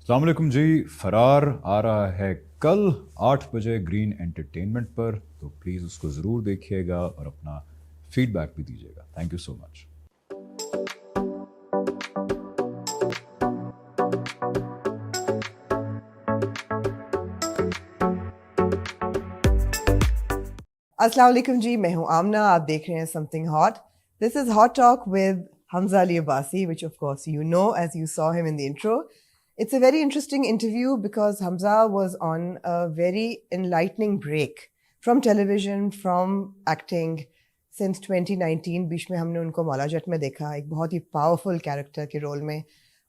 السلام علیکم جی. فرار آ رہا ہے کل 8 بجے گرین انٹرٹینمنٹ پر, تو پلیز اس کو ضرور دیکھیے گا اور اپنا فیڈ بیک بھی دیجیے گا. تھینک یو سو مچ. السلام علیکم جی, میں ہوں آمنہ, آپ دیکھ رہے ہیں something hot. This is hot talk with Hamza Ali Abbasi, which of course you know as you saw him in the intro. It's a very interesting interview because Hamza was on a very enlightening break from television, from acting since 2019. بیچ میں ہم نے ان کو مولا جٹ میں دیکھا, ایک بہت ہی powerful character کے رول میں,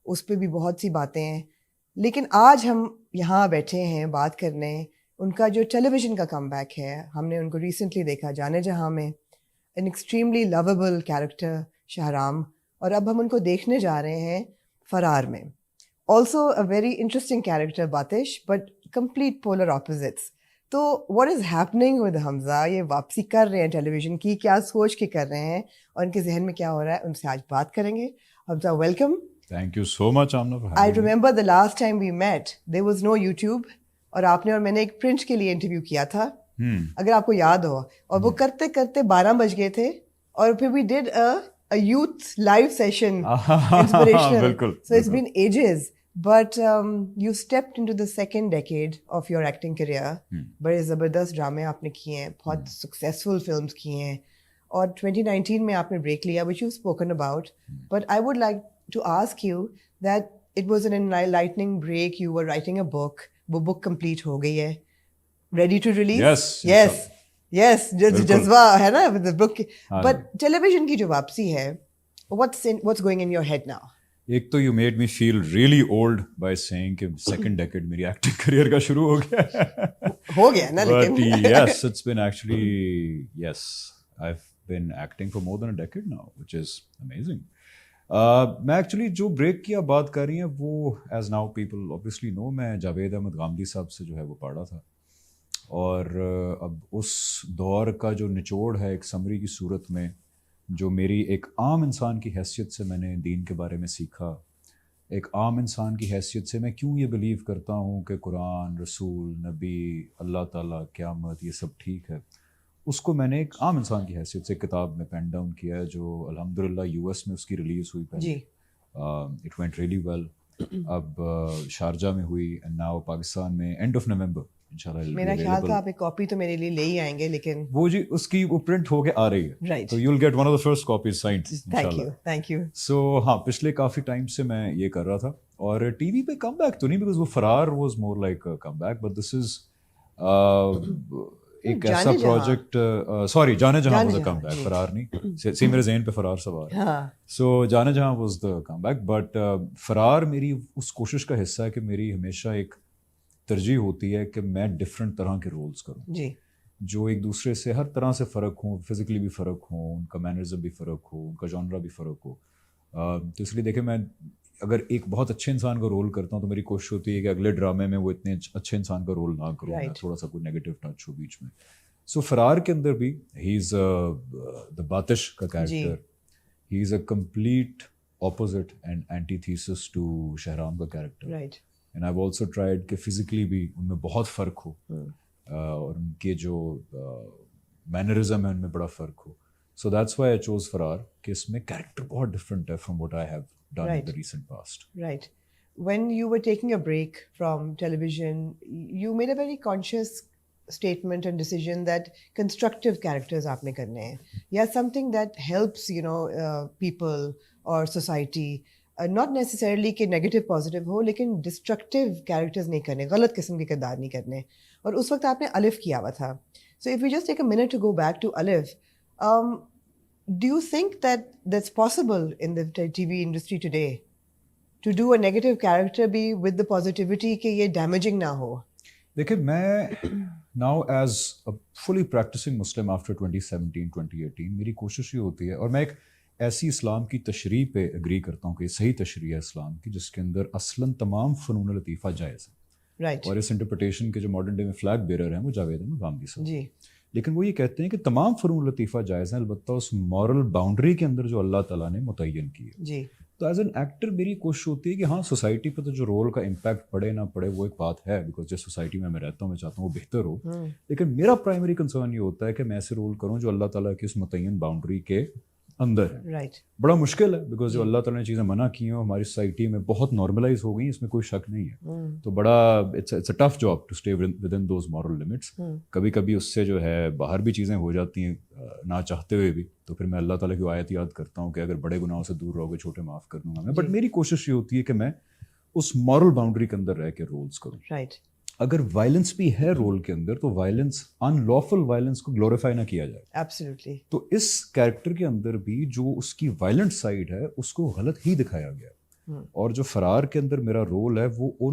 اس پہ بھی بہت سی باتیں ہیں. لیکن آج ہم یہاں بیٹھے ہیں بات کرنے ان کا جو ٹیلی ویژن کا کم بیک ہے. ہم نے ان کو ریسنٹلی دیکھا جانے جہاں میں, این ایکسٹریملی لویبل کیریکٹر شہرام, اور اب ہم ان کو دیکھنے جا رہے ہیں فرار میں. Also a very interesting character patch, but complete polar opposites. تو واٹ از ہیپننگ ود حمزہ, یہ واپسی کر رہے ہیں ٹیلی ویژن کی, کیا سوچ کے کر رہے ہیں اور ان کے ذہن میں کیا ہو رہا ہے, ان سے آج بات کریں گے. Hamza welcome. Thank you so much Amna. I remember the last time we met there was no YouTube, اور آپ نے اور میں نے ایک پرنٹ کے لیے انٹرویو کیا تھا, اگر آپ کو یاد ہو, اور وہ کرتے کرتے 12 بج گئے تھے, اور پھر we did a youth live session inspirational. So it's been ages, but you stepped into the second decade of your acting career. بڑے زبردست ڈرامے آپ نے کیے ہیں, بہت سکسیزفل فلمس کیے ہیں, اور 2019 میں آپ نے بریک لیا which you spoken about. But I would like to ask you that it was an enlightening break, you were writing a book, وہ بک کمپلیٹ ہو گئی ہے, ریڈی ٹو ریلیز. یس جذبہ ہے نا بک. بٹ ٹیلی ویژن کی جو واپسی ہے, what's going in your head now? ایک تو you made me feel really old by seeing کہ سیکنڈ ڈیکیڈ میری ایکٹنگ کریئر کا شروع ہو گیا. ہو گیا نا, لیکن yes it's been actually, yes I have been acting for more than a decade now, which is amazing. میں ایکچولی جو بریک کی آپ بات کر رہی ہیں وہ as now people obviously know, میں جاوید احمد غامدی صاحب سے جو ہے وہ پڑھا تھا, اور اب اس دور کا جو نچوڑ ہے ایک سمری کی صورت میں, جو میری ایک عام انسان کی حیثیت سے میں نے دین کے بارے میں سیکھا, ایک عام انسان کی حیثیت سے میں کیوں یہ بلیو کرتا ہوں کہ قرآن, رسول, نبی, اللہ تعالیٰ, قیامت, یہ سب ٹھیک ہے, اس کو میں نے ایک عام انسان کی حیثیت سے کتاب میں پین ڈاؤن کیا ہے, جو الحمدللہ یو ایس میں اس کی ریلیز ہوئی پہلے. It went really well. اب شارجہ میں ہوئی, اینڈ ناؤ پاکستان میں اینڈ آف نومبر انشاءاللہ. میرا خیال تھا آپ ایک کاپی تو میرے لیے لے ہی آئیں گے, لیکن وہ جی اس کی وہ پرنٹ ہو کے آ رہی ہے, تو you will get one of the first copies signed انشاءاللہ. Thank you. سو ہاں, پچھلے کافی ٹائم سے میں یہ کر رہا تھا, اور ٹی وی پہ کم بیک تو نہیں, بیکاز وہ Farar was more like come back, but this is ایک ایسا پروجیکٹ, سوری جانے جہاں واز اے کم بیک, فرار نہیں, سی میرے ذہن پہ فرار سوار ہے. سو جانے جہاں was the come back, but فرار میری اس کوشش کا حصہ ہے کہ میری ہمیشہ ایک ترجیح ہوتی ہے کہ میں ڈفرینٹ طرح کے رولس کروں جی, جو ایک دوسرے سے ہر طرح سے فرق ہوں, فزیکلی بھی فرق ہوں, ان کا مینرزم بھی فرق ہو, ان کا جانرا بھی فرق ہو. تو اس لیے دیکھیں, میں اگر ایک بہت اچھے انسان کا رول کرتا ہوں تو میری کوشش ہوتی ہے کہ اگلے ڈرامے میں وہ اتنے اچھے انسان کا رول نہ کروں, تھوڑا سا کوئی نیگیٹو ٹچ ہو بیچ میں. سو فرار کے اندر بھی ہی از دا باتش کا character, he is a complete opposite and antithesis to Shahram کا character. And I also tried کہ فزیکلی بھی ان میں بہت فرق ہو, اور ان کے جو مینرزم ہے ان میں بڑا فرق ہو. So that's why I chose Farar, کہ اس میں کیریکٹر بہت ڈفرینٹ ہے from what I have done in the recent past. Right. When you were taking a break from television, you made a very conscious statement and decision that constructive characters آپ نے کرنے ہیں, یا something that helps people or society, not necessarily کہ negative positive ہو, لیکن destructive characters نہیں کرنے, غلط قسم کے کردار نہیں کرنے. اور اس وقت آپ نے الف کیا ہوا تھا. So if you just take a minute to go back to Alif, do you think that that's possible in the T V industry today to do a negative character بھی ود دا پازیٹیوٹی کہ یہ damaging نہ ہو؟ دیکھیں, میں now as a fully practising Muslim after 2017-2018 میری کوشش یہ ہوتی ہے, اور میں ایک ایسی اسلام کی تشریح پہ اگری کرتا ہوں کہ صحیح تشریح ہے اسلام کی, جس کے اندر اصلاً تمام فنون لطیفہ جائز ہیں. اور اس انٹرپریٹیشن کے جو ماڈرن ڈے میں فلیگ بیرر ہیں وہ جاوید احمد غامدی صاحب. لیکن وہ یہ کہتے ہیں کہ تمام فنون لطیفہ جائز ہیں, البتہ اس مورل باؤنڈری کے اندر جو اللہ تعالیٰ نے متعین کی ہے. تو ایز این ایکٹر میری کوشش ہوتی ہے کہ ہاں سوسائٹی پہ تو جو رول کا امپیکٹ پڑے نہ پڑے وہ ایک بات ہے، بیکاز جس سوسائٹی میں رہتا ہوں میں چاہتا ہوں وہ بہتر ہو، لیکن میرا پرائمری کنسرن یہ ہوتا ہے کہ میں ایسے رول کروں جو اللہ تعالیٰ کی اس متعین باؤنڈری کے اندر ہے. رائٹ. بڑا مشکل ہے بیکاز جو اللہ تعالیٰ نے چیزیں منع کی ہیں ہماری سوسائٹی میں بہت نارملائز ہو گئی ہیں، اس میں کوئی شک نہیں ہے. تو بڑا it's a tough job to stay within those moral limits. کبھی کبھی اس سے جو ہے باہر بھی چیزیں ہو جاتی ہیں نہ چاہتے ہوئے بھی، تو پھر میں اللہ تعالیٰ کی آیت یاد کرتا ہوں کہ اگر بڑے گناہوں سے دور رہو گے چھوٹے معاف کر دوں گا میں. بٹ میری کوشش یہ ہوتی ہے کہ میں اس مورل باؤنڈری کے اندر رہ کے رولس کروں. رائٹ. اگر وائلنس بھی ہے رول کے اندر تو وائلنس ان لافل وائلنس کو گلوریفائی نہ کیا جائے. ایبسلیوٹلی. تو اس کیریکٹر کے اندر بھی جو اس کی وائلنٹ سائڈ ہے اس کو غلط ہی دکھایا گیا. اور جو فرار کے اندر میرا رول ہے وہ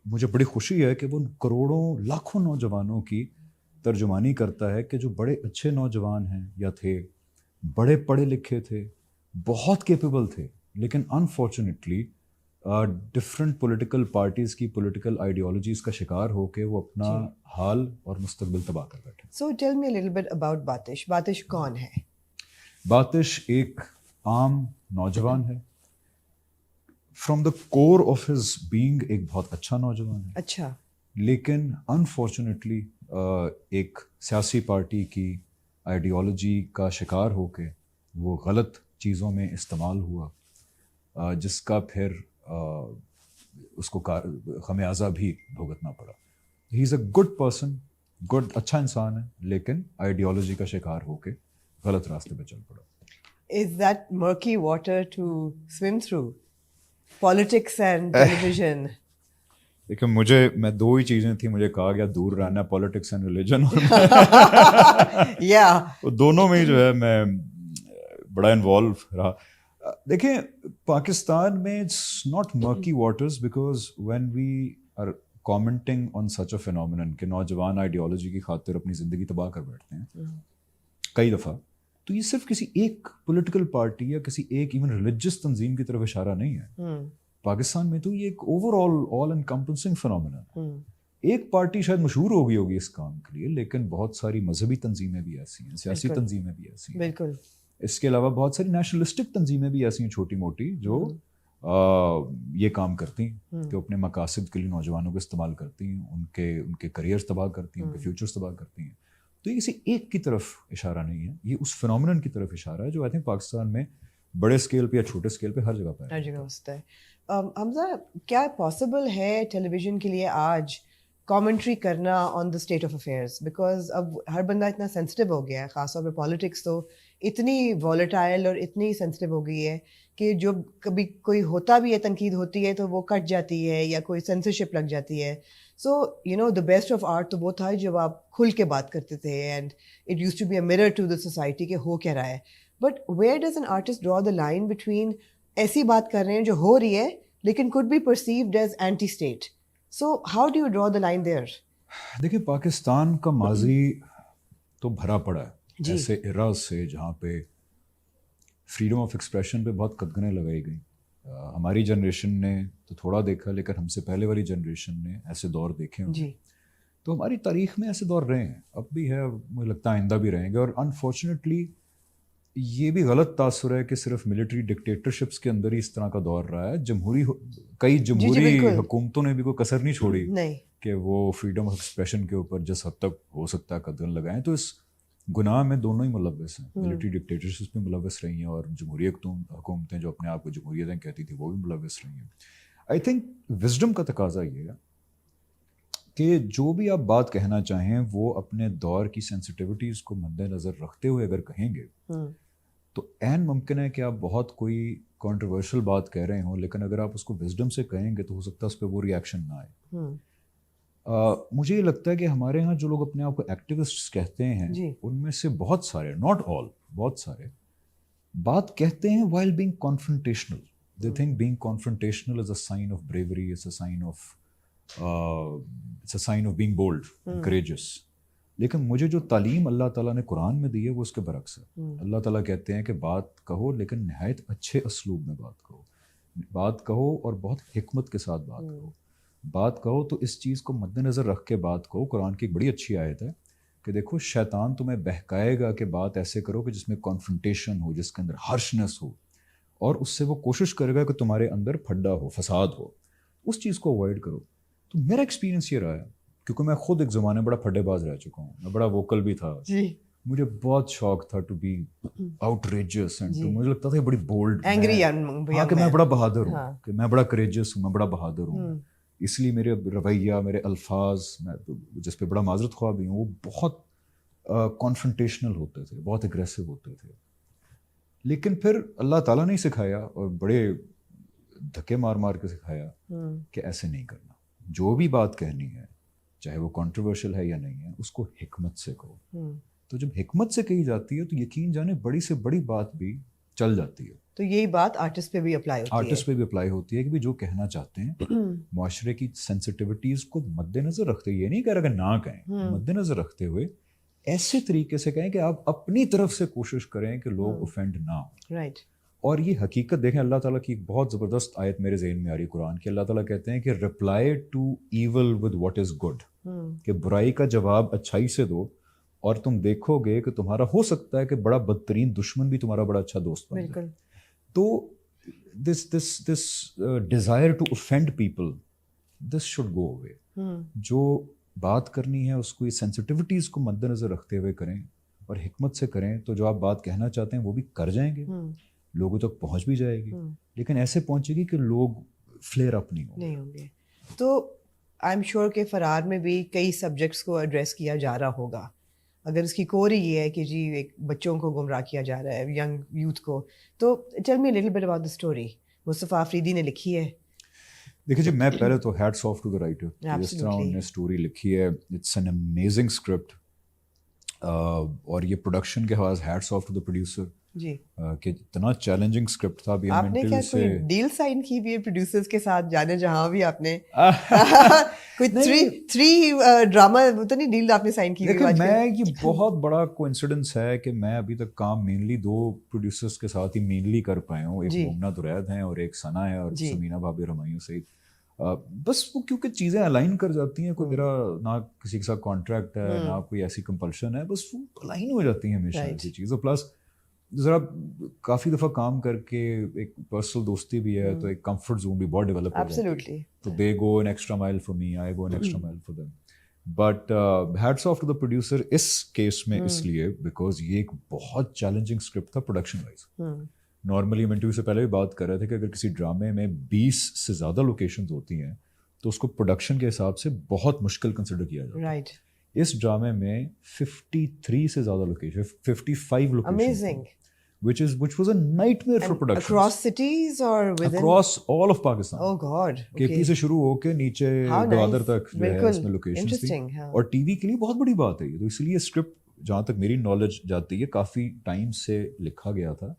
مجھے بڑی خوشی ہے کہ وہ ان کروڑوں لاکھوں نوجوانوں کی ترجمانی کرتا ہے کہ جو بڑے اچھے نوجوان ہیں یا تھے، بڑے پڑھے لکھے تھے، بہت کیپیبل تھے، لیکن انفارچونیٹلی ڈفرینٹ پولیٹیکل پارٹیز کی پولیٹیکل آئیڈیالوجیز کا شکار ہو کے وہ اپنا حال اور مستقبل تباہ کر بیٹھے. So tell me a little bit about Batish. Batish کون ہے؟ باتش ایک عام نوجوان ہے. From the core of his being ایک بہت اچھا نوجوان ہے. اچھا. لیکن انفارچونیٹلی ایک سیاسی پارٹی کی آئیڈیالوجی کا شکار ہو کے وہ غلط چیزوں میں استعمال ہوا، جس کا پھر اس کو خمیازہ بھی بھگتنا پڑا. ہی از اے گڈ پرسن، اچھا انسان ہے، لیکن آئیڈیالوجی کا شکار ہو کے غلط راستے پہ چل پڑا. Is that murky water to swim through? Politics and television. لیکن میں دو ہی چیزیں تھیں مجھے کہا گیا دور رہنا، پالیٹکس اینڈ ریلیجن. Yeah. دونوں میں جو ہے میں بڑا انوالو رہا. دیکھیں پاکستان میں it's not murky waters because when we are commenting on such a phenomenon کہ نوجوان آئیڈیالوجی کی خاطر اپنی زندگی تباہ کر بیٹھتے ہیں کئی دفعہ، تو یہ صرف کسی ایک پولیٹیکل پارٹی یا کسی ایک ایون ریلیجس تنظیم کی طرف اشارہ نہیں ہے. پاکستان میں تو یہ ایک اوور آل انکمپنسنگ فینومینن ہے. ایک پارٹی شاید مشہور ہو گئی ہوگی اس کام کے لیے، لیکن بہت ساری مذہبی تنظیمیں بھی ایسی ہیں، سیاسی تنظیمیں بھی ایسی ہیں. بالکل. اس کے علاوہ بہت ساری نیشنلسٹک تنظیمیں بھی ایسی ہیں چھوٹی موٹی جو یہ کام کرتی ہیں کہ اپنے مقاصد کے لیے نوجوانوں کو استعمال کرتی ہیں، ان کے کریئرز تباہ کرتی ہیں، ان کے فیوچرز تباہ کرتی ہیں. تو یہ کسی ایک کی طرف اشارہ نہیں ہے، یہ اس فینومینن کی طرف اشارہ ہے جو آئی تھنک پاکستان میں بڑے اسکیل پہ یا چھوٹے اسکیل پہ ہر جگہ پہ ہر جگہ ہوتا ہے. حمزہ، کیا پاسبل ہے ٹیلی ویژن کے لیے آج کامنٹری کرنا on the state of affairs? Because اب ہر بندہ اتنا سینسٹیو ہو گیا ہے، خاص طور پہ پالیٹکس تو اتنی والیٹائل اور اتنی سینسٹیو ہو گئی ہے کہ جو کبھی کوئی ہوتا بھی ہے، تنقید ہوتی ہے تو وہ کٹ جاتی ہے یا کوئی سینسرشپ لگ جاتی ہے. So you know the best of art تو وہ تھا جب آپ کھل کے بات کرتے تھے and it used to be a mirror to the society کہ ہو کیا رہا ہے. But where does an artist draw the line between ایسی بات کر رہے ہیں جو ہو رہی ہے لیکن could be perceived as anti-state? So how do you draw the line there? دیکھیں پاکستان کا ماضی تو بھرا پڑا ہے ایسے ایراز سے جہاں پہ فریڈم آف ایکسپریشن پہ بہت قدغنیں لگائی گئیں. ہماری جنریشن نے تو تھوڑا دیکھا، لیکن ہم سے پہلے والی جنریشن نے ایسے دور دیکھے ہیں. جی. تو ہماری تاریخ میں ایسے دور رہے ہیں، اب بھی ہے، مجھے لگتا ہے آئندہ بھی رہیں گے. اور انفارچونیٹلی یہ بھی غلط تاثر ہے کہ صرف ملٹری ڈکٹیٹرشپس کے اندر ہی اس طرح کا دور رہا ہے. کئی جمہوری حکومتوں نے بھی کوئی کسر نہیں چھوڑی کہ وہ فریڈم آف ایکسپریشن کے اوپر جس حد تک ہو سکتا ہے قدغن لگائیں. تو اس گناہ میں دونوں ہی ملوث ہیں، ملٹری ڈکٹیٹرشپس بھی ملوث رہی ہیں اور جمہوری حکومتیں جو اپنے آپ کو جمہوریتیں کہتی تھیں وہ بھی ملوث رہی ہیں. آئی تھنک وزڈم کا تقاضا یہ ہے کہ جو بھی آپ بات کہنا چاہیں وہ اپنے دور کی سینسٹیوٹیز کو مد نظر رکھتے ہوئے اگر کہیں گے تو عین ممکن ہے کہ آپ بہت کوئی کنٹروورشل بات کہہ رہے ہوں، لیکن اگر آپ اس کو وزڈم سے کہیں گے تو ہو سکتا ہے اس پہ وہ ریئیکشن نہ آئے. مجھے یہ لگتا ہے کہ ہمارے ہاں جو لوگ اپنے آپ کو ایکٹیوسٹ کہتے ہیں ان میں سے بہت سارے، ناٹ آل، بہت سارے بات کہتے ہیں while being confrontational. They think being confrontational is a sign of bravery, it's a sign of being bold, courageous. لیکن مجھے جو تعلیم اللہ تعالیٰ نے قرآن میں دی ہے وہ اس کے برعکس ہے. اللہ تعالیٰ کہتے ہیں کہ بات کہو لیکن نہایت اچھے اسلوب میں بات کہو اور بہت حکمت کے ساتھ بات کہو. تو اس چیز کو مد نظر رکھ کے بات کہو. قرآن کی ایک بڑی اچھی آیت ہے کہ دیکھو شیطان تمہیں بہکائے گا کہ بات ایسے کرو کہ جس میں کانفرنٹیشن ہو، جس کے اندر ہارشنس ہو، اور اس سے وہ کوشش کرے گا کہ تمہارے اندر پھڈا ہو, فساد ہو, اس چیز کو اوائڈ کرو. تو میرا ایکسپیرینس یہ رہا ہے, کیونکہ میں خود ایک زمانے بڑا پھڈے باز رہ چکا ہوں, میں بڑا ووکل بھی تھا, مجھے بہت شوق تھا ٹو بی آؤٹریجس اینڈ مجھے لگتا تھا یہ بڑی بولڈ, ہاں کہ میں بڑا بہادر ہوں, کہ میں بڑا کریجس ہوں, میں بڑا بہادر ہوں. اس لیے میرے رویہ, میرے الفاظ, میں جس پہ بڑا معذرت خواہ بھی ہوں, وہ بہت کانفرنٹیشنل ہوتے تھے, بہت اگریسو ہوتے تھے. لیکن پھر اللہ تعالیٰ نے سکھایا, اور بڑے دھکے مار مار کے سکھایا کہ ایسے نہیں کرنا. جو بھی بات کہنی ہے, چاہے وہ کنٹروورشل ہے یا نہیں ہے, اس کو حکمت سے کہو. تو جب حکمت سے کہی جاتی ہے تو یقین جانے بڑی سے بڑی بات بھی چل جاتی ہے. تو یہی بات آرٹسٹ پہ بھی اپلائی ہوتی ہے. آرٹسٹ پہ بھی اپلائی ہوتی ہے کہ بھی جو کہنا چاہتے ہیں معاشرے کی سینسٹیوٹیز کو مد نظر رکھتے, یہ نہیں کہہ رہا کہ نہ کہیں, مد نظر رکھتے ہوئے ایسے طریقے سے کہیں کہ آپ اپنی طرف سے کوشش کریں کہ لوگ اوفینڈ نہ ہوں. رائٹ. اور یہ حقیقت دیکھیں, اللہ تعالیٰ کی ایک بہت زبردست آیت میرے ذہن میں آ رہی قرآن کی. اللہ تعالیٰ کہتے ہیں کہ reply to evil with what is good, کہ برائی کا جواب اچھائی سے دو, اور تم دیکھو گے کہ تمہارا ہو سکتا ہے کہ بڑا بدترین دشمن بھی تمہارا بڑا اچھا دوست بن جائے. تو this desire to offend people, this should go away. جو بات کرنی ہے اس کو یہ سینسٹیوٹیز کو مد نظر رکھتے ہوئے کریں اور حکمت سے کریں, تو جو آپ بات کہنا چاہتے ہیں وہ بھی کر جائیں گے, لوگوں تک پہنچ بھی جائے گی, لیکن ایسے پہنچے گی کہ لوگ فلیئر اپ نہیں ہوں گے. تو آئی ایم شیور کہ فرار میں بھی کئی سبجیکٹس کو ایڈریس کیا جا رہا ہوگا. اگر اس کی کور ہی یہ ہے کہ جی ایک بچوں کو گمراہ کیا جا رہا ہے, ینگ یوتھ کو, تو tell me little bit about the story. Mustafa Afridi نے لکھی ہے. دیکھیے جی, میں پہلے تو hats off to the writer, جس طرح انہوں نے اسٹوری لکھی ہے, اٹس این امیزنگ اسکرپٹ. اور یہ پروڈکشن کے حوالے سے hats off to the producer جی, کہ اتنا چیلنجنگ اسکرپٹ تھا. آپ نے کیا کوئی ڈیل سائن کی بھی ہے پروڈیوسرز کے ساتھ, جانے جہاں بھی آپ نے کوئی 3 ڈرامہ تو نہیں ڈیل آپ نے سائن کی؟ میں یہ بہت بڑا کوئنسیڈنس ہے کہ میں ابھی تک کام مینلی 2 پروڈیوسرز کے ساتھ ہی مینلی کر پایا ہوں. ایک مومنہ درید ہیں اور ایک ثنا ہے, اور سمینہ بھابھی رمائیوں سعید. بس وہ کیونکہ چیزیں الائن کر جاتی ہیں, کوئی میرا نہ کسی کے ساتھ کانٹریکٹ ہے, نہ کوئی ایسی کمپلشن ہے, بس وہ الائن ہو جاتی ہیں ہمیشہ ایسی چیزیں. پلس ذرا کافی دفعہ کام کر کے ایک پرسنل دوستی بھی ہے, تو ایک کمفرٹ زون بھی بہت ڈیولپ ہو جاتی ہے. تو they go an extra mile for me, I go an extra mile for them. But hats off to the producer اس کیس میں, اس لیے بیکاز یہ ایک بہت چیلنجنگ اسکرپٹ تھا پروڈکشن وائز. نارملی ہم انٹرویو سے پہلے بھی بات کر رہے تھے کہ اگر کسی ڈرامے میں 20 سے زیادہ لوکیشنز ہوتی ہیں تو اس کو پروڈکشن کے حساب سے بہت مشکل کنسیڈر کیا جاتا ہے. اس ڈرامے میں 53 سے زیادہ location, 55 location, which was a nightmare for production. Across cities or within? Across all of Pakistan. Oh God. KP سے شروع ہو کے نیچے گوادر تک جو ہے اس میں لوکیشنز تھی, اور ٹی وی کے لیے بہت بڑی بات ہے یہ. تو اس لیے اسکرپٹ جہاں تک میری نالج جاتی ہے کافی ٹائم سے لکھا گیا تھا,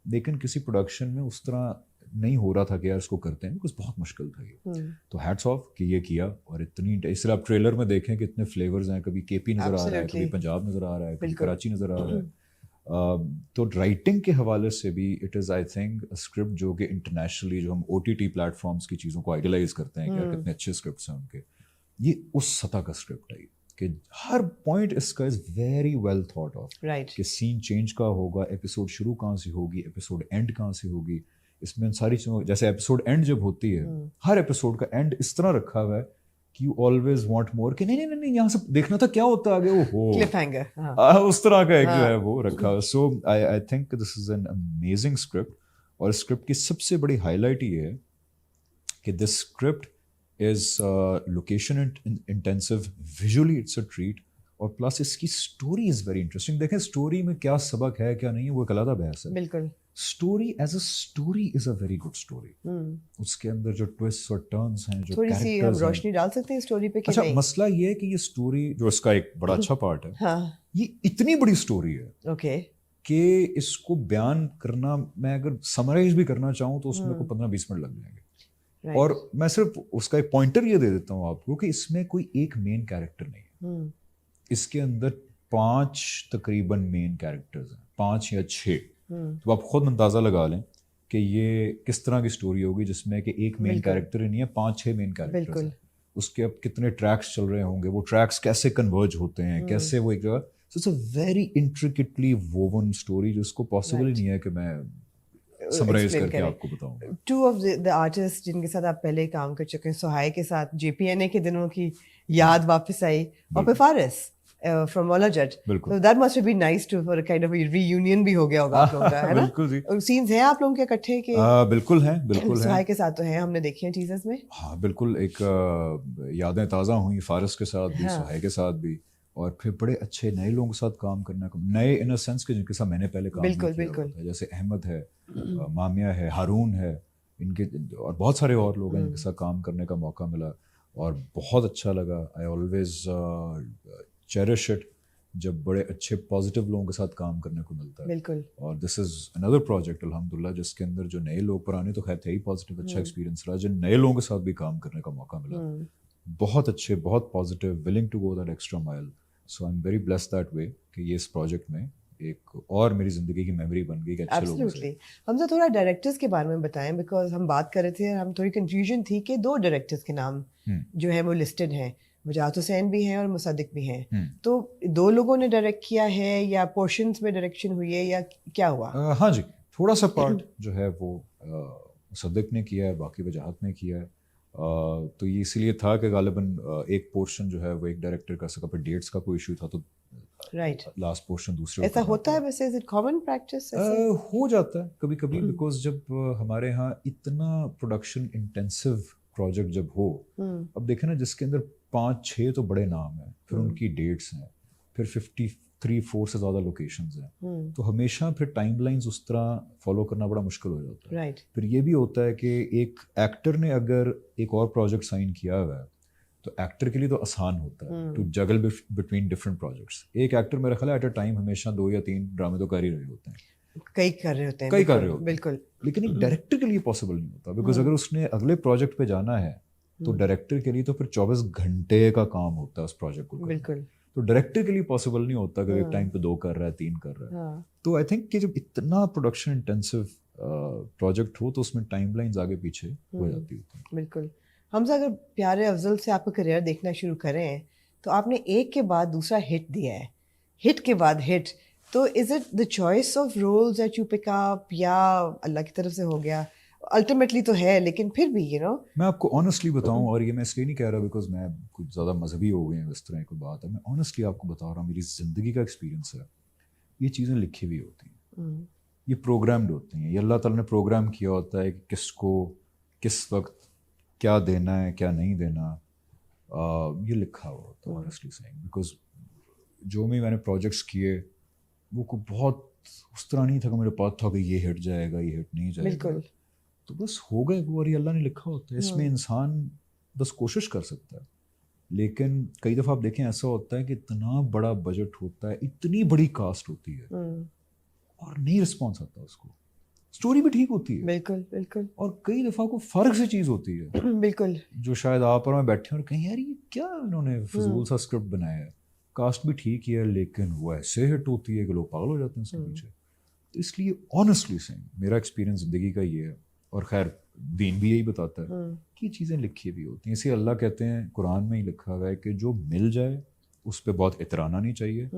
لیکن کسی پروڈکشن میں اس طرح نہیں ہو رہا تھا کہ یار اس کو کرتے ہیں, کچھ بہت مشکل تھا یہ. تو ہیٹس آف کہ یہ کیا, اور اتنی اس طرح آپ ٹریلر میں دیکھیں کہ اتنے فلیورز ہیں, کبھی KP نظر آ رہا ہے, کبھی پنجاب نظر آ رہا ہے, کبھی کراچی نظر آ رہا ہے. تو رائٹنگ کے حوالے سے بھی it is I think script جو کہ انٹرنیشنلی, جو ہم OTT پلیٹ فارمس کی چیزوں کو آئیڈیلائز کرتے ہیں کہ یار کتنے اچھے اسکرپٹس ہیں ان کے, یہ اس سطح کا اسکرپٹ ہے کہ ہر پوائنٹ اس کا is very well thought of. کہ سین چینج کا ہوگا, ایپیسوڈ شروع کہاں سے ہوگی, ایپیسوڈ اینڈ کہاں سے ہوگی, اس میں ان ساری چیزوں, جیسے ایپیسوڈ اینڈ جب ہوتی ہے, ہر ایپیسوڈ کا اینڈ اس طرح رکھا ہوا ہے کہ یو آلویز وانٹ مور, کہ نہیں یہاں سے دیکھنا تھا کیا ہوتا آگے, وہ ہو کلف ہینگر, اس طرح کا ایک جو ہے وہ رکھا. So I think this is an amazing script. اور اسکرپٹ کی سب سے بڑی ہائی لائٹ یہ ہے کہ this script is location intensive, visually it's a treat, اور پلس اس کی اسٹوری از ویری انٹرسٹنگ. دیکھیں اسٹوری میں کیا سبق ہے کیا نہیں ہے وہ ایک علیحدہ بحث ہے. بالکل. Story as a story is a very good story. اس کے اندر جو ٹویسٹ اور ٹرنس ہیں, جو تھوڑی سی ہم روشنی ڈال سکتے ہیں اسٹوری پہ. اچھا, مسئلہ یہ ہے کہ یہ اسٹوری جو اس کا ایک بڑا اچھا پارٹ ہے, یہ اتنی بڑی اسٹوری ہے کہ اس کو بیان کرنا, میں اگر سمرائز بھی کرنا چاہوں تو اس میں کو 15-20 منٹ لگ جائیں گے. اور میں صرف اس کا ایک پوائنٹر یہ دے دیتا ہوں آپ کو کہ اس میں کوئی ایک مین کیریکٹر نہیں ہے. اس کے اندر 5 تقریباً مین کیریکٹرز ہیں, 5 یا 6. تو آپ خود اندازہ لگا لیں کہ یہ کس طرح کی اسٹوری ہوگی جس میں کہ ایک مین کیریکٹر ہی نہیں ہے, 5-6 مین کیریکٹر ہیں. اس کے اب کتنے ٹریکس چل رہے ہوں گے, وہ ٹریکس کیسے کنورج ہوتے ہیں, کیسے وہ ایک جگہ. So it's a very intricately woven story, جس کو پاسبل ہی نہیں ہے کہ میں समराइज explain करके करें. आपको बताऊंगा. Two of the artists जिनके साथ आप पहले काम कर चुके हैं, सुहाय के साथ JPNA के दिनों की याद वापस आई, और फिर फारिस from Walla Jat. बिल्कुल. So that must have been nice to for a kind of a reunion भी हो गया होगा आप लोगों का, है ना? बिल्कुल जी. सीन्स हैं आप लोगों के इकट्ठे के? बिल्कुल हैं, बिल्कुल हैं. सुहाय के साथ तो हैं, हमने देखी हैं टीजर्स में. हाँ बिल्कुल, एक यादें ताज़ा हुई फारिस के साथ भी, हाँ. सुहाय के साथ भी, और फिर बड़े अच्छे नए लोगों के साथ काम करना, नए इन अ सेंस के जिनके साथ मैंने पहले काम बिल्कुल, नहीं किया बिल्कुल. होता है. जैसे अहमद है, मामिया है, हारून है, इनके और बहुत सारे और लोग हैं जिनके साथ काम करने का मौका मिला और बहुत अच्छा लगा. आई ऑलवेज चेरिश इट जब बड़े अच्छे पॉजिटिव लोगों के साथ काम करने को मिलता है. बिल्कुल. और दिस इज़ अनदर प्रोजेक्ट अल्हम्दुलिल्लाह जिसके अंदर जो नए लोग, पुराने तो खैर थे ही पॉजिटिव, अच्छा एक्सपीरियंस रहा, जिन नए लोगों के साथ भी काम करने का मौका मिला, बहुत अच्छे, बहुत positive, willing to go that extra mile. So I am very blessed that way कि ये इस प्रोजेक्ट में एक और मेरी ज़िंदगी की मेमोरी बन गई कि अच्छे लोगों से. Absolutely. हमसे थोड़ा डायरेक्टर्स के बारे में बताएं, बिकॉज हम बात कर रहे थे और हम थोड़ी कंफ्यूजन थी कि 2 डायरेक्टर्स के नाम जो है वो लिस्टेड हैं, वजाहत हुसैन भी हैं और मुसद्दिक भी हैं. तो 2 लोगों ने डायरेक्ट किया है या पोर्शंस में डायरेक्शन हुई है या क्या हुआ? हाँ जी, थोड़ा सा पार्ट जो है वो मुसद्दिक ने किया है, बाकी वजाहत ने किया है. तो ये इसलिए था कि गालिबन एक पोर्शन जो है वो एक डायरेक्टर कर सका, पर डेट्स का कोई इशू था तो राइट. लास्ट पोर्शन दूसरे ऐसा होता है वैसे? Is it common practice? हो जाता है कभी कभी, बिकॉज जब हमारे यहाँ इतना प्रोडक्शन इंटेंसिव प्रोजेक्ट जब हो, अब देखें ना जिसके अंदर 5-6 तो बड़े नाम हैं, फिर उनकी डेट्स हैं, फिर 53-4 से ज़्यादा लोकेशंस हैं, तो हमेशा फिर टाइमलाइंस उस तरह फॉलो करना बड़ा मुश्किल हो जाता है. राइट. फिर ये भी होता है कि एक एक्टर ने अगर एक और प्रोजेक्ट साइन किया हुआ है तो एक्टर के लिए तो आसान होता है to juggle between different projects. एक एक्टर मेरा ख्याल है एट अ टाइम हमेशा 2 या 3 ड्रामे तो कर ही रहे होते हैं, कई कर रहे होते हैं, कई कर रहे होते हैं. बिल्कुल. लेकिन एक डायरेक्टर के लिए पॉसिबल नहीं होता, बिकॉज अगर उसने अगले प्रोजेक्ट पे जाना है तो डायरेक्टर के लिए तो फिर 24 घंटे का काम होता है उस प्रोजेक्ट को. बिल्कुल. तो डायरेक्टर के लिए पॉसिबल नहीं होता कि एक टाइम पे 2 कर रहा है, 3 कर रहा है. तो आई थिंक कि जब इतना प्रोडक्शन इंटेंसिव प्रोजेक्ट हो तो उसमें टाइमलाइंस आगे पीछे हो जाती होती है. बिल्कुल. हमसे अगर प्यारे अफजल से आपका करियर देखना शुरू करें तो आपने एक के बाद दूसरा हिट दिया है, हिट के बाद हिट. तो is it the choice of roles that you pick up या अल्लाह की तरफ से हो गया? अल्टीमेटली तो है, लेकिन फिर भी मैं आपको ऑनेस्टली बताऊं, और ये मैं इसलिए नहीं कह रहा बिकॉज मैं कुछ ज़्यादा मजहबी हो गए हैं, इस तरह की बात है. मैं ऑनेस्टली आपको बता रहा हूँ, मेरी ज़िंदगी का एक्सपीरियंस है, ये चीज़ें लिखी हुई होती हैं, ये प्रोग्राम्ड होती हैं, ये अल्लाह ताला ने प्रोग्राम किया होता है कि किसको किस वक्त क्या देना है, क्या नहीं देना. ये लिखा हुआ होता है ऑनेस्टली सेइंग, बिकॉज जो भी मैंने प्रोजेक्ट्स किए वो को बहुत उस तरह नहीं था कि मेरे पास था कि ये हिट जाएगा, ये हिट नहीं जाएगा. बिल्कुल. तो बस हो गए वो, और ये अल्लाह ने लिखा होता है. इसमें इंसान बस कोशिश कर सकता है, लेकिन कई दफ़ा आप देखें ऐसा होता है कि इतना बड़ा बजट होता है, इतनी बड़ी कास्ट होती है और नहीं रिस्पॉन्स आता उसको. स्टोरी भी ठीक होती है, बिल्कुल बिल्कुल, और कई दफ़ा को फ़र्क से चीज़ होती है बिल्कुल, जो शायद आप और मैं बैठे और कहीं यार ये क्या इन्होंने फजूल सा स्क्रिप्ट बनाया है. कास्ट भी ठीक ही है लेकिन वो ऐसे हिट होती है कि लोग पागल हो जाते हैं उसके पीछे. तो इसलिए ऑनेस्टली सेइंग मेरा एक्सपीरियंस ज़िंदगी का ये है, और खैर दीन भी यही बताता है कि चीज़ें लिखी भी होती हैं. इसे अल्लाह कहते हैं, कुरान में ही लिखा हुआ है कि जो मिल जाए उस पर बहुत इतराना नहीं चाहिए,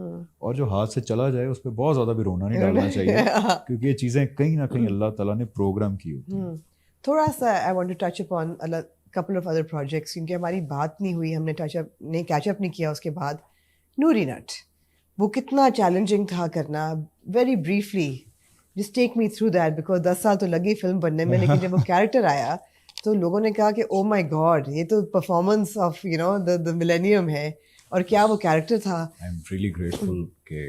और जो हाथ से चला जाए उस पर बहुत ज़्यादा भी रोना नहीं डालना चाहिए, क्योंकि ये चीज़ें कहीं ना कहीं अल्लाह ताला ने प्रोग्राम की होती हैं. थोड़ा सा I want to touch upon couple of other projects, क्योंकि हमारी बात नहीं हुई, हमने कैचअप नहीं किया उसके बाद. नूरी नट, वो कितना चैलेंजिंग था करना? Very briefly just take me through that, because 10 साल तो लगी फिल्म बनने में, लेकिन जब वो कैरेक्टर आया तो लोगों ने कहा कि ओ माय गॉड, ये तो परफॉर्मेंस ऑफ द मिलेनियम है. और क्या वो कैरेक्टर था. आई एम रियली ग्रेटफुल कि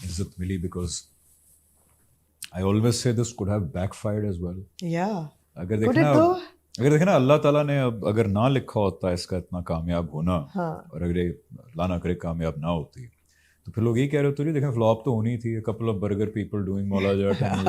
इज्जत मिली, because I always say this could have backfired as well. या अगर देखना अल्लाह ताला ने अब अगर ना लिखा होता है इसका इतना कामयाब होना, और अगर अल्लाह ना करे कामयाब ना होती, तो फिर लोग ये कह रहे होते, देखें फ्लॉप तो होनी थी. Couple of burger people doing Maula Jatt and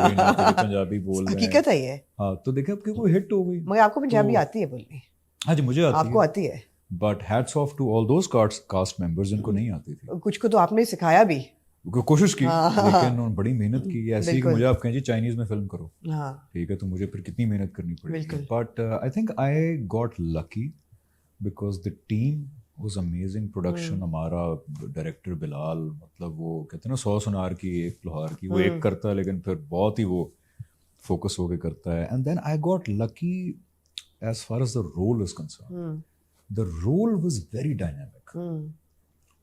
Punjabi बोल रहे हैं. हकीकत है ये. हाँ, तो देखें आपकी कोई हिट हो गई. मगर आपको पंजाबी आती है बोलनी? हाँ जी, मुझे आती है. आपको आती है? But hats off to all those cast members जिनको नहीं आती थी. कुछ को तो आपने सिखाया भी, कोशिश की, लेकिन उन्होंने बड़ी मेहनत की. ऐसे ही मुझे आप कहें जी चाइनीज में फिल्म करो, ठीक है, तो मुझे फिर कितनी मेहनत करनी पड़ी. But I think I got lucky because the team was amazing. Production हमारा, डायरेक्टर बिलाल, मतलब वो कहते हैं ना 100 सुनार की एक लोहार की, वो एक करता है लेकिन फिर बहुत ही वो फोकस होके करता है. And then I got lucky as far as the role is concerned. The role was very dynamic.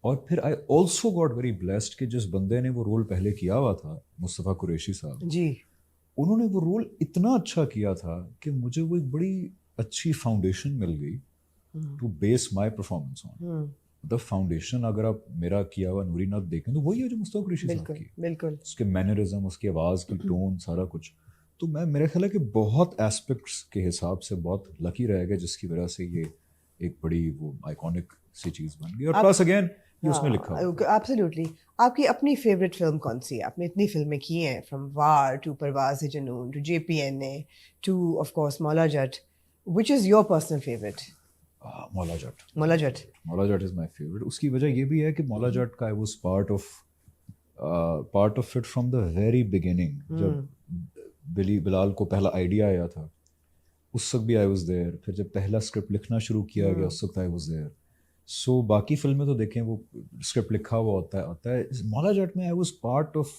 और फिर I also got very blessed कि जिस बंदे ने वो रोल पहले किया हुआ था, मुस्तफ़ा कुरैशी साहब जी, उन्होंने वो रोल इतना अच्छा किया था कि मुझे वो एक बड़ी अच्छी फाउंडेशन मिल गई to base my performance on. The foundation अगर आप मेरा किया हुआ नूरी नाथ देखें तो वही है जो मुस्तफ़ा कुरैशी साहब बिल्कुल की, बिल्कुल. उसके मैनरिज्म, उसकी आवाज़ की टोन, सारा कुछ. तो मैं मेरा ख्याल है कि बहुत एस्पेक्ट्स के हिसाब से बहुत लकी रह गया जिसकी वजह से ये एक बड़ी वो आइकॉनिक सी चीज़ बन गई. और प्लस अगेन ये उसमें लिखा हुआ. एब्सोल्युटली. आपकी अपनी फेवरेट फिल्म कौन सी है? आपने इतनी फिल्में की हैं, from war to Parwaaz Junoon to JPNA two of course Maula Jatt. Which is your personal favourite? Maula Jatt. मौला Jatt. Maula Jatt is my favourite. उसकी वजह ये भी है कि मौला जट का I was part of it from the very beginning. जब बिलाल को पहला आइडिया आया था उस वक्त भी आई वॉज देयर. फिर जब पहला स्क्रिप्ट लिखना शुरू किया गया उस वक्त आई वॉज देयर. सो बाकी फिल्में तो देखें वो स्क्रिप्ट लिखा हुआ होता है. मौला जट में I was part of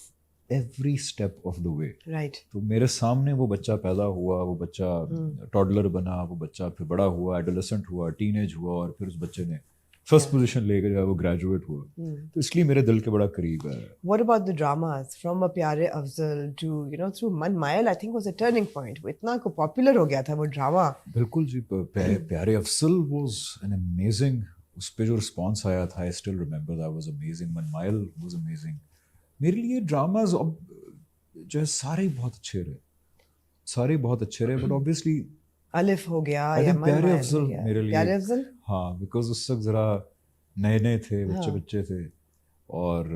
every step of the way. Right. तो मेरे सामने वो बच्चा पैदा हुआ, वो बच्चा टॉडलर बना, वो बच्चा फिर बड़ा हुआ, एडोलेसेंट हुआ, टीनेज हुआ, और फिर उस बच्चे ने फर्स्ट पोजीशन लेकर जो है वो ग्रेजुएट हुआ. तो इसलिए मेरे दिल के बड़ा करीब है. What about the dramas from A प्यारे अफजल to through मन मायल? I think was a turning point. वो इतना को पॉपुलर हो गया था वो ड्रामा. बिल्कुल जी. प्यारे अफजल वाज एन अमेजिंग. उस पे जो रिस्पॉन्स आया था I still remember that was amazing. मन मायल वाज अमेजिंग. मेरे लिए ड्रामाज अब जो है सारे बहुत अच्छे रहे, सारे बहुत अच्छे रहे. बट ऑब्वियसली अलिफ हो गया आई या थिंक मन प्यारे मायल अफजल हो गया. मेरे लिए, प्यारे अफजल. हाँ, बिकॉज उस वक्त ज़रा नए नए थे, बच्चे थे. और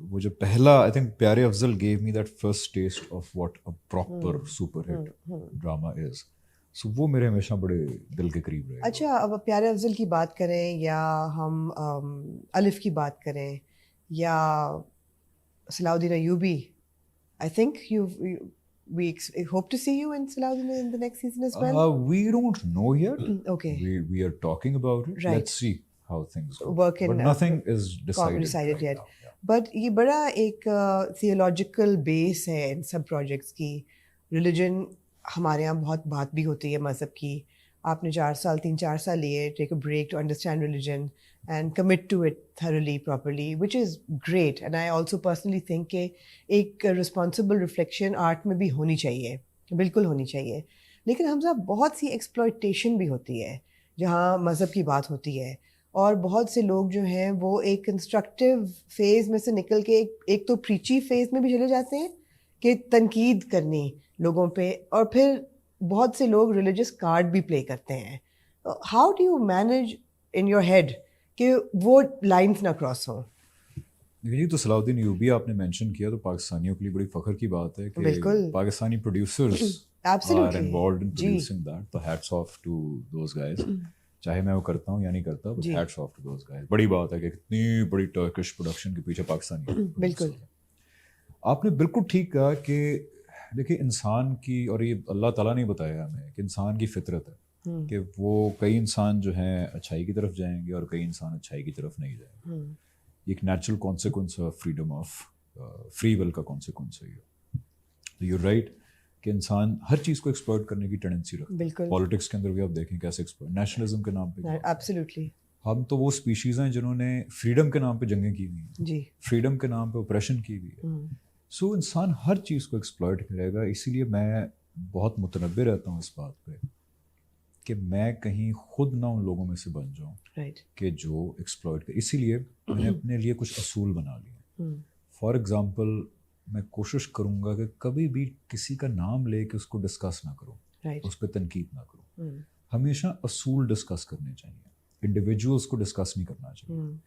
वो जो पहला I think Pyarey Afzal gave me that first taste of what a proper super hit drama is. So वो मेरे हमेशा बड़े दिल के करीब रहे. अच्छा, अब प्यारे अफजल की बात करें या हम अलिफ की बात करें या Salahuddin Ayyubi, I think we hope to see you in Salahuddin in the next season as well. We don't know yet. Okay. We are talking about it. Right. Let's see how things go. Work in, but nothing is decided decided right yet. now. Yeah. But ये बड़ा एक theological base है इन सब projects की. Religion हमारे यहाँ बहुत बात भी होती है मज़हब की. आपने 3-4 साल लिए, take a break to understand religion and commit to it thoroughly, properly, which is great. And I also personally think कि एक responsible reflection art में भी होनी चाहिए, बिल्कुल होनी चाहिए. लेकिन हमसे बहुत सी exploitation भी होती है जहाँ मज़हब की बात होती है, और बहुत से लोग जो हैं वो एक कंस्ट्रक्टिव फेज़ में से निकल के एक तो प्रीची फेज़ में भी चले जाते हैं कि तनकीद करनी लोगों पे, और फिर बहुत से लोग रिलीजियस कार्ड भी प्ले करते हैं. How do you manage in your head कि वो लाइंस ना क्रॉस हों? ये तो सलाउद्दीन अय्यूबी आपने मेंशन किया, तो पाकिस्तानियों के लिए बड़ी फख्र की बात है कि Pakistani producers are involved in producing that. तो hats off to those guys. चाहे मैं वो करता हूँ या नहीं करता, but hats off to those guys. बड़ी बात है कि कितनी बड़ी टर्किश प्रोडक्शन के पीछे पाकिस्तानी. बिल्कुल. आपने बिल्कुल ठीक कहा कि देखिए इंसान की, और ये अल्लाह ताला ने बताया हमें कि इंसान की फितरत है कि वो कई इंसान जो हैं अच्छाई की तरफ जाएंगे और कई इंसान अच्छाई की तरफ नहीं जाएंगे. एक नेचुरल कॉन्सिक्वेंस है फ्रीडम ऑफ फ्री विल का कॉन्सिक्वेंस है ये. तो यू राइट कि इंसान हर चीज़ को एक्सप्लॉइट करने की टेंडेंसी रखता है. पॉलिटिक्स के अंदर भी आप देखें कैसे एक्सप्लॉइट, नेशनलिज्म के नाम पे. एब्सोल्युटली. हम तो वो स्पीशीज़ हैं जिन्होंने फ्रीडम के नाम पे जंगें की हुई हैं जी, फ्रीडम के नाम पे ऑपरेशन की हुई है. सो इंसान हर चीज़ को एक्सप्लॉइट करेगा. इसीलिए मैं बहुत मुतनब्बे रहता हूँ इस बात पे कि मैं कहीं खुद ना उन लोगों में से बन जाऊँ कि जो एक्सप्लॉइट कर. इसीलिए मैंने अपने लिए कुछ असूल बना लिए. फॉर एग्ज़ाम्पल मैं कोशिश करूँगा कि कभी भी किसी का नाम ले के उसको डिस्कस ना करूँ, उस पर तनकीद ना करूँ. हमेशा असूल डिस्कस करने चाहिए, इंडिविजुअल्स को डिस्कस नहीं करना चाहिए.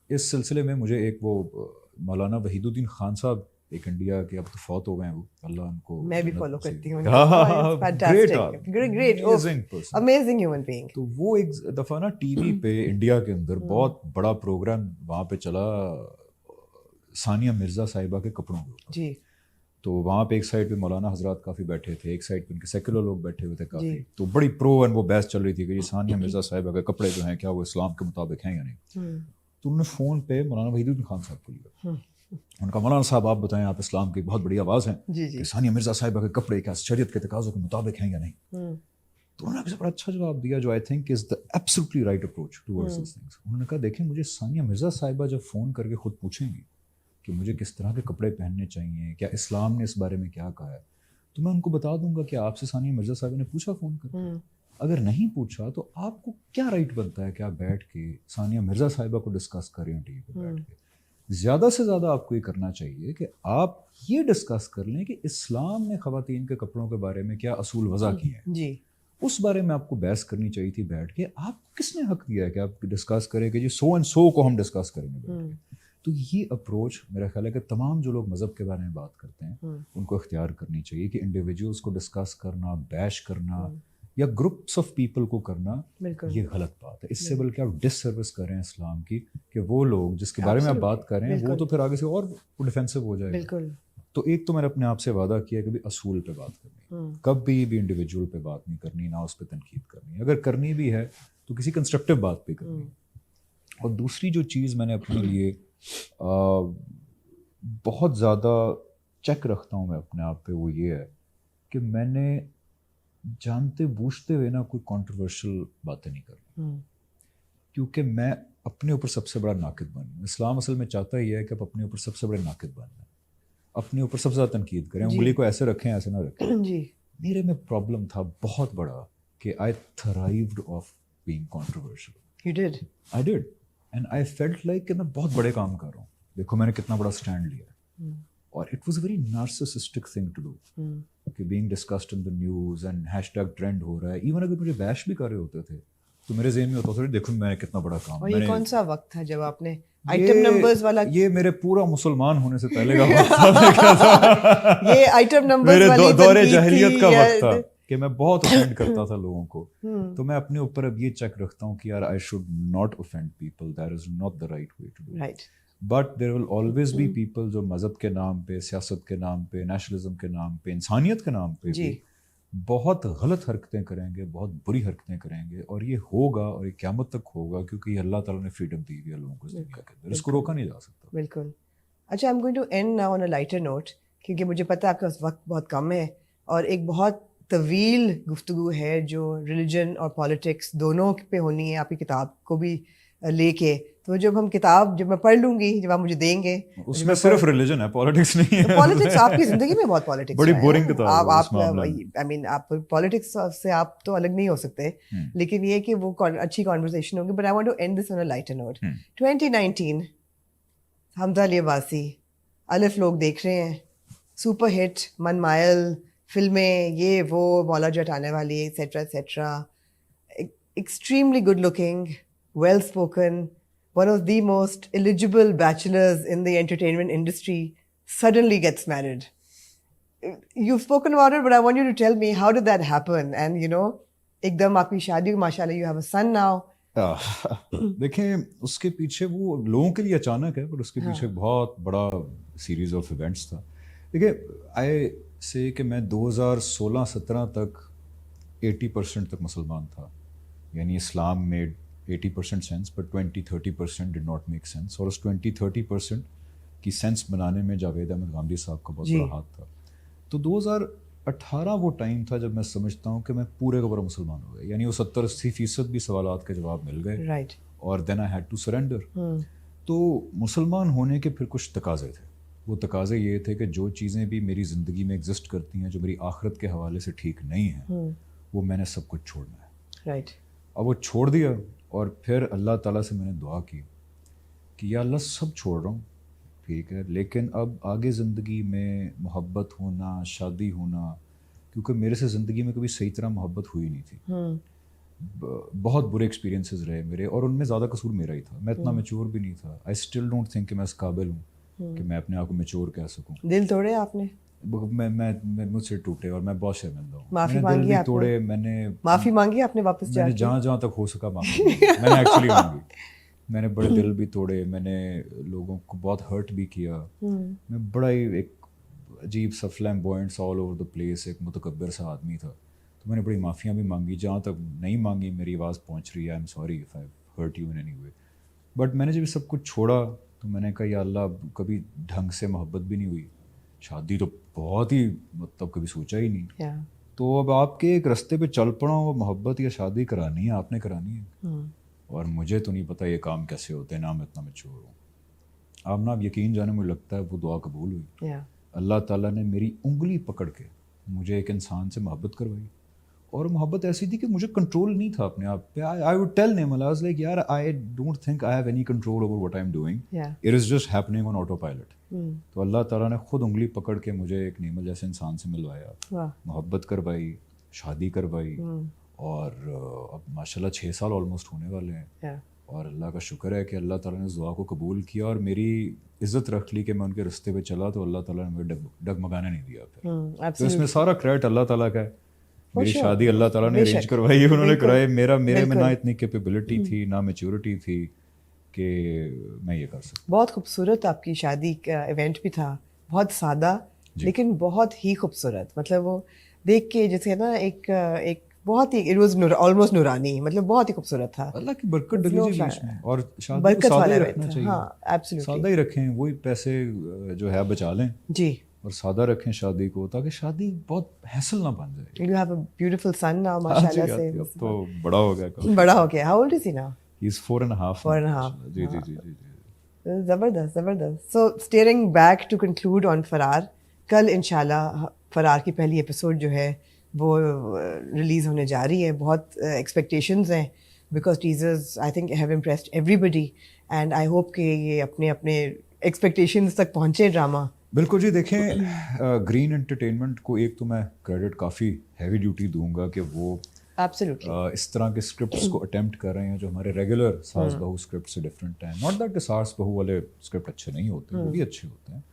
इस सिलसिले में मुझे एक वो मौलाना वहीदुद्दीन खान साहब, एक इंडिया के, अब तो फौत हो गए हैं वो, अल्लाह उनको, मैं भी फॉलो करती हूँ. Amazing human being. तो वो एक दफ़ा ना टीवी पे इंडिया के अंदर बहुत बड़ा प्रोग्राम वहाँ पे चला सानिया मिर्ज़ा साहिबा के कपड़ों के ऊपर जी. तो वहाँ पे एक साइड पे मौलाना हजरात काफ़ी बैठे थे, एक साइड पे उनके सेकुलर लोग बैठे हुए थे काफ़ी. तो बड़ी प्रो एंड वो बहस चल रही थी कि ये सानिया मिर्ज़ा साहिबा के कपड़े जो हैं क्या वो इस्लाम के मुताबिक हैं या नहीं. तो उन्होंने फ़ोन पे मौलाना वहीदुद्दीन खान साहब को लिया. उनका मौलाना साहब आप बताएं, आप इस्लाम की बहुत बड़ी आवाज़ हैं जी जी कि सानिया मिर्ज़ा साहिबा के कपड़े क्या शरीयत के तकाज़ों के मुताबिक हैं या नहीं. तो उन्होंने मुझे बड़ा अच्छा जवाब दिया जो I think is the absolutely right approach towards this things. उन्होंने कहा देखें, मुझे सानिया मिर्ज़ा साहिबा जब फ़ोन करके ख़ुद पूछेंगी कि मुझे किस तरह के कपड़े पहनने चाहिए, क्या इस्लाम ने इस बारे में क्या कहा है, तो मैं उनको बता दूंगा कि आपसे सानिया मिर्ज़ा साहिबा ने पूछा फ़ोन करके. अगर नहीं पूछा तो आपको क्या राइट बनता है कि आप बैठ के सानिया मिर्ज़ा साहिबा को डिस्कस करें टीवी पे बैठ के. ज़्यादा से ज़्यादा आपको ये करना चाहिए कि आप ये डिस्कस कर लें कि इस्लाम ने ख़वातीन के कपड़ों के बारे में क्या असूल वज़ा किए हैं. जी उस बारे में आपको बहस करनी चाहिए थी बैठ के. आपको किसने हक दिया है कि आप डिस्कस करें कि जी सो एंड सो को हम डिस्कस करेंगे बैठ के. तो ये अप्रोच मेरा ख्याल है कि तमाम जो लोग मज़हब के बारे में बात करते हैं उनको इख्तियार करनी चाहिए कि इंडिविजुअल्स को डिस्कस करना, बैश करना या ग्रुप्स ऑफ पीपल को करना ये गलत बात है. इससे बल्कि आप डिससर्विस कर रहे हैं इस्लाम की कि वो लोग जिसके बारे में आप बात कर रहे हैं वो तो फिर आगे से और डिफेंसिव हो जाएगा. बिल्कुल. तो एक तो मैंने अपने आप से वादा किया कि भी असूल पे बात करनी, कभी भी इंडिविजुअल पे बात नहीं करनी, ना उस पर तनकीद करनी. अगर करनी भी है तो किसी कंस्ट्रक्टिव बात पे करनी. और दूसरी जो चीज़ मैंने अपने लिए बहुत ज़्यादा चेक रखता हूँ मैं अपने आप पे, वो ये है कि मैंने जानते बूझते हुए ना कोई कंट्रोवर्शियल बातें नहीं करनी, क्योंकि मैं अपने ऊपर सबसे बड़ा नाकिद बनूँ. इस्लाम असल में चाहता ही है कि आप अपने ऊपर सबसे बड़े नाकिद बन जाए, अपने ऊपर सबसे ज़्यादा तनकीद करें, उंगली को ऐसे रखें ऐसे ना रखें. जी मेरे में प्रॉब्लम था बहुत बड़ा कि I thrived off being controversial. you did. I did and I felt like कि मैं बहुत बड़े काम कर रहा हूँ, देखो मैंने कितना बड़ा स्टैंड लिया है. और it was a very narcissistic thing to do कि being discussed in the news and hashtag trend हो रहा है. इवन अगर मुझे बैश भी कर रहे होते थे तो मेरे ज़हन में होता था देखो मैंने कितना बड़ा काम. और ये मैंने कौन सा वक्त था जब आपने आइटम नंबर्स वाला ये मेरे पूरा मुसलमान होने से पहले का वक्त था. ये आइटम नंबर्स मेरे वाली दौरे तनकीद जahiliयत थी का या- वक्त था कि मैं बहुत ऑफेंड करता था लोगों को. तो मैं अपने ऊपर अब ये चेक रखता हूँ कि यार I should not offend people, that is not the right way to do. Right. But there will always be people जो मज़हब के नाम पे, सियासत के नाम पे, नेशनलिज्म के नाम पे, इंसानियत के नाम पे जी. भी बहुत गलत हरकतें करेंगे, बहुत बुरी हरकतें करेंगे. और ये होगा और ये क़यामत तक होगा क्योंकि ये अल्लाह ताला ने फ्रीडम दी हुई है लोगों को इस दुनिया के अंदर. इसको रोका नहीं जा सकता. बिल्कुल. अच्छा, I am going to end now on a lighter note, क्योंकि मुझे पता है आपके पास वक्त बहुत कम है और एक बहुत तवील गुफ्तगू है जो रिलीजन और पॉलिटिक्स दोनों पे होनी है, आपकी किताब को भी लेके. तो जब मैं पढ़ लूंगी, जब आप मुझे देंगे, उसमें सिर्फ रिलीजन है, पॉलिटिक्स नहीं है. पॉलिटिक्स आपकी जिंदगी में बहुत पॉलिटिक्स बड़ी बोरिंग किताब है उस मामले में. आई मीन आप पॉलिटिक्स से आप तो अलग नहीं हो सकते, लेकिन ये कि वो अच्छी कॉन्वर्सेशन होगी. But I want to end this on a lighter note. 2019 Hamza Ali Abbasi, Alif लोग देख रहे हैं, सुपर हिट, मन मायल फिल्में, ये वो, मौला जट आने वाली, etcetera etcetera. Extremely good looking, well spoken, one of the most eligible bachelors in the entertainment industry suddenly gets married. You've spoken about it, but I want you to tell me, how did that happen? And you know, ekdam aapki shaadi, mashallah, you have a son now. देखें, उसके पीछे वो लोगों के लिए अचानक है, पर उसके पीछे बहुत बड़ा सीरीज ऑफ इवेंट्स था. देखिए, आई से कि मैं 2016-17 तक 80% तक मुसलमान था, यानी इस्लाम में 80% sense, but 20-30% did not make sense. और उस 20-30% की सेंस बनाने में जावेद अहमद गांधी साहब का बहुत बड़ा हाथ था. तो 2018 वो टाइम था जब मैं समझता हूँ कि मैं पूरे का पूरा मुसलमान हो गया, यानी वो 70-80% भी सवालात के जवाब मिल गए. राइट. और then I had to surrender. तो मुसलमान होने के फिर कुछ तकाजे थे. वो तकाजे ये थे कि जो चीज़ें भी मेरी ज़िंदगी में एग्जिस्ट करती हैं जो मेरी आखिरत के हवाले से ठीक नहीं हैं, वो मैंने सब कुछ छोड़ना है. राइट. अब वो छोड़ दिया और फिर अल्लाह ताला से मैंने दुआ की कि या अल्लाह सब छोड़ रहा हूँ, ठीक है, लेकिन अब आगे ज़िंदगी में मोहब्बत होना, शादी होना, क्योंकि मेरे से ज़िंदगी में कभी सही तरह मोहब्बत हुई नहीं थी. बहुत बुरे एक्सपीरियंसेस रहे मेरे, और उनमें ज़्यादा कसूर मेरा ही था. मैं इतना मैच्योर भी नहीं था. आई स्टिल डोंट थिंक कि मैं इस काबिल हूँ कि मैं अपने आप को मैच्योर कह सकूँ. दिल तोड़े आपने? मैं मुझसे टूटे और मैं बहुत शर्मिंदा हूँ. माफ़ी मैंने मांगी दिल भी आपने? तोड़े, मैंने माफ़ी मांगी आपने वापस मैंने जाके? जहाँ तक हो सका मांगी. मैंने एक्चुअली मांगी. मैंने बड़े दिल भी तोड़े, मैंने लोगों को बहुत हर्ट भी किया. मैं बड़ा ही एक अजीब सा flamboyant all over the place एक मुतकब्बिर सा आदमी था. तो मैंने बड़ी माफ़ियाँ भी मांगी. जहाँ तक नहीं मांगी मेरी आवाज़ पहुँच रही है, I am sorry if I hurt you in any way. But मैंने जब सब कुछ छोड़ा तो मैंने कहा या अल्लाह अब कभी ढंग से मोहब्बत भी नहीं हुई, शादी तो बहुत ही मतलब कभी सोचा ही नहीं, Yeah. तो अब आपके एक रास्ते पे चल पड़ा हूँ, मोहब्बत या शादी करानी है, आपने करानी है। Hmm. और मुझे तो नहीं पता ये काम कैसे होते हैं, ना मैं इतना मैच्योर हूँ। अब ना आप यकीन जाने, मुझे लगता है वो दुआ कबूल हुई। Yeah. अल्लाह ताला ने मेरी उंगली पकड़ के मुझे एक इंसान से मोहब्बत करवाई, और मोहब्बत ऐसी थी कि मुझे कंट्रोल नहीं था अपने आप पे। I would tell name, I was like यार I don't think I have any control over what I am doing, Yeah. It is just happening on autopilot. Hmm. तो अल्लाह ताला ने खुद उंगली पकड़ के मुझे एक नेमल जैसे इंसान से मिलवाया, Wow. मोहब्बत करवाई, शादी करवाई, Hmm. और अब माशाल्लाह 6 साल ऑलमोस्ट होने वाले हैं। Yeah. और अल्लाह का शुक्र है कि अल्लाह ताला ने इस दुआ को कबूल किया और मेरी इज़्ज़त रख ली कि मैं उनके रास्ते पे चला, तो अल्लाह ताला ने मुझे डगमगाने नहीं दिया फिर। Hmm. तो Absolutely. इसमें सारा क्रेडिट अल्लाह ताला का है। मेरी sure. शादी अल्लाह ताला ने अरेंज बेशक। करवाई है, उन्होंने बिल्कुल। कराई। मेरे में बिल्कुल। ना इतनी कैपेबिलिटी थी, ना मैच्योरिटी थी कि मैं ये कर सकता। बहुत खूबसूरत आपकी शादी का इवेंट भी था, बहुत सादा लेकिन बहुत ही खूबसूरत। मतलब वो देख के जैसे ना एक बहुत ही इट वाज ऑलमोस्ट नूरानी, मतलब बहुत ही खूबसूरत था। अल्लाह की बरकत There's डली no जी fa- इसमें, और शादी को बरकत सादा वाला ही event रखना था। चाहिए। हाँ, absolutely. सादा ही रखें, वही पैसे जो है बचा लें, जी। और सादा रखें शादी को, ताकि शादी बहुत हैसल ना बन जाए। You have a beautiful son now, हाँ जी, माशाल्लाह हाँ से। जी, अब तो बड़ा हो गया काफी। बड़ा हो गया। How old is he now? He is 4.5 4.5, जी जी जी जी जी। ज़बरदस्त ज़बरदस्त। So steering back to conclude on Farar, कल इंशाल्लाह फरार की पहली एपिसोड जो है वो रिलीज़ होने जा रही है। बहुत एक्सपेक्टेशंस हैं, because teasers I think have impressed everybody, and I hope कि ये अपने अपने एक्सपेक्टेशंस तक पहुँचे ड्रामा। बिल्कुल जी। देखें, ग्रीन एंटरटेनमेंट को एक तो मैं क्रेडिट काफ़ी हैवी ड्यूटी दूंगा कि वो एब्सोल्युटली। इस तरह के स्क्रिप्ट्स को अटेम्प्ट कर रहे हैं जो हमारे रेगुलर सास बहू स्क्रिप्ट से डिफरेंट हैं। नॉट दैट कि सास बहू वाले स्क्रिप्ट अच्छे नहीं होते, वो भी अच्छे होते हैं,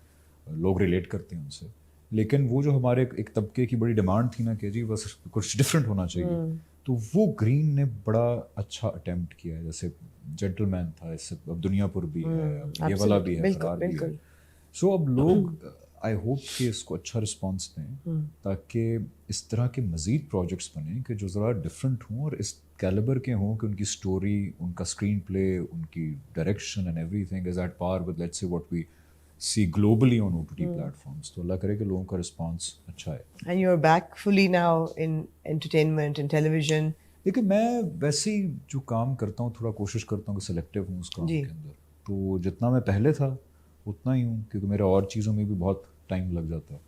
लोग रिलेट करते हैं उनसे, लेकिन वो जो हमारे एक तबके की बड़ी डिमांड थी ना कि जी बस कुछ डिफरेंट होना चाहिए, तो वो ग्रीन ने बड़ा अच्छा अटेम्प्ट किया है। जैसे जेंटलमैन था, इससे अब दुनियापुर भी है, अब ये वाला भी है, बिल्कुल, फरार भी है। बिल्कुल। सो अब लोग आई होप कि इसको अच्छा रिस्पॉन्स दें, ताकि इस तरह के मज़ीद प्रोजेक्ट्स बने कि जो ज़रा डिफरेंट हों और इस कैलिबर के हों कि उनकी स्टोरी, उनका स्क्रीन प्ले, उनकी direction and everything is at par with let's say what we see globally on OTT platforms. तो अल्लाह करे कि लोगों का रिस्पॉन्स अच्छा है। And you are back fully now in entertainment, in television. देखिए, मैं वैसे ही जो काम करता हूँ थोड़ा कोशिश करता हूँ कि सिलेक्टिव हूँ उस काम के अंदर, तो जितना मैं पहले था उतना ही हूँ, क्योंकि मेरे और चीज़ों में भी बहुत टाइम लग जाता है।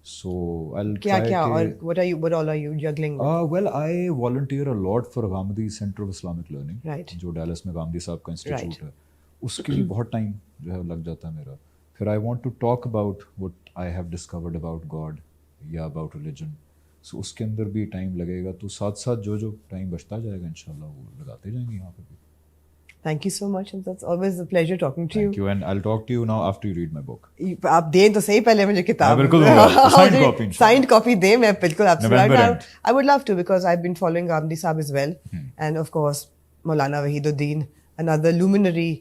सो आई क्या और what all are you juggling with? Well I volunteer a lot for Ghamidi centre of Islamic learning, Right. जो डैलस में गामदी साहब का इंस्टीट्यूट Right. है, उसके लिए बहुत टाइम जो है लग जाता है मेरा। फिर I want to talk about what I have discovered about God या अबाउट रिलीजन, सो उसके अंदर भी टाइम लगेगा। तो साथ साथ जो टाइम बचता जाएगा इंशाल्लाह वो लगाते जाएंगे यहाँ पे भी। Thank you so much, and that's always a pleasure talking to Thank you, and I'll talk to you now after you read my book. आप दें तो सही पहले मुझे किताब। मैं बिल्कुल दूंगा, signed copy इंशाल्लाह। Signed copy दें, मैं बिल्कुल आपसे November end. I would love to, because I've been following Gandhi Saab as well, and of course Maulana Wahiduddin, another luminary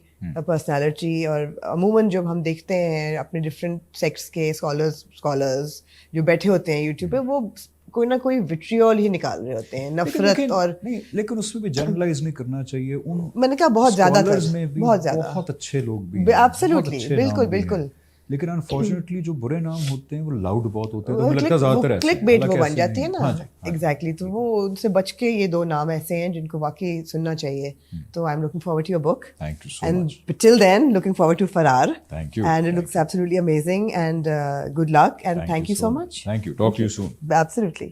personality। और अमूमन जब हम देखते हैं अपने different sects के scholars जो बैठे होते हैं YouTube पे, वो कोई ना कोई विट्रियोल ही निकाल रहे होते हैं, नफरत और नहीं, लेकिन उसमें भी जनरलाइज नहीं करना चाहिए। उन मैंने कहा बहुत ज्यादा scholars में भी बहुत ज्यादा बहुत अच्छे लोग भी हैं, Absolutely, बहुत अच्छे बिल्कुल नाम भी हैं। बिल्कुल। लेकिन अनफॉर्चुनेटली जो बुरे नाम होते हैं वो लाउड बहुत होते हैं, तो मुझे लगता है ज्यादातर ऐसे क्लिक हैं, बेट वो हालांकि बन ऐसे जाती है नहीं। ना। हाँ जी, हाँ जी। एग्जैक्टली, तो वो उनसे बच के ये दो नाम ऐसे हैं जिनको वाकई सुनना चाहिए। तो I am looking forward to your book, Thank you so and much. Till then looking forward to फरार। Thank you. And it Thank looks absolutely amazing, and good luck, and thank you so much. Thank you. Talk to you soon. Absolutely.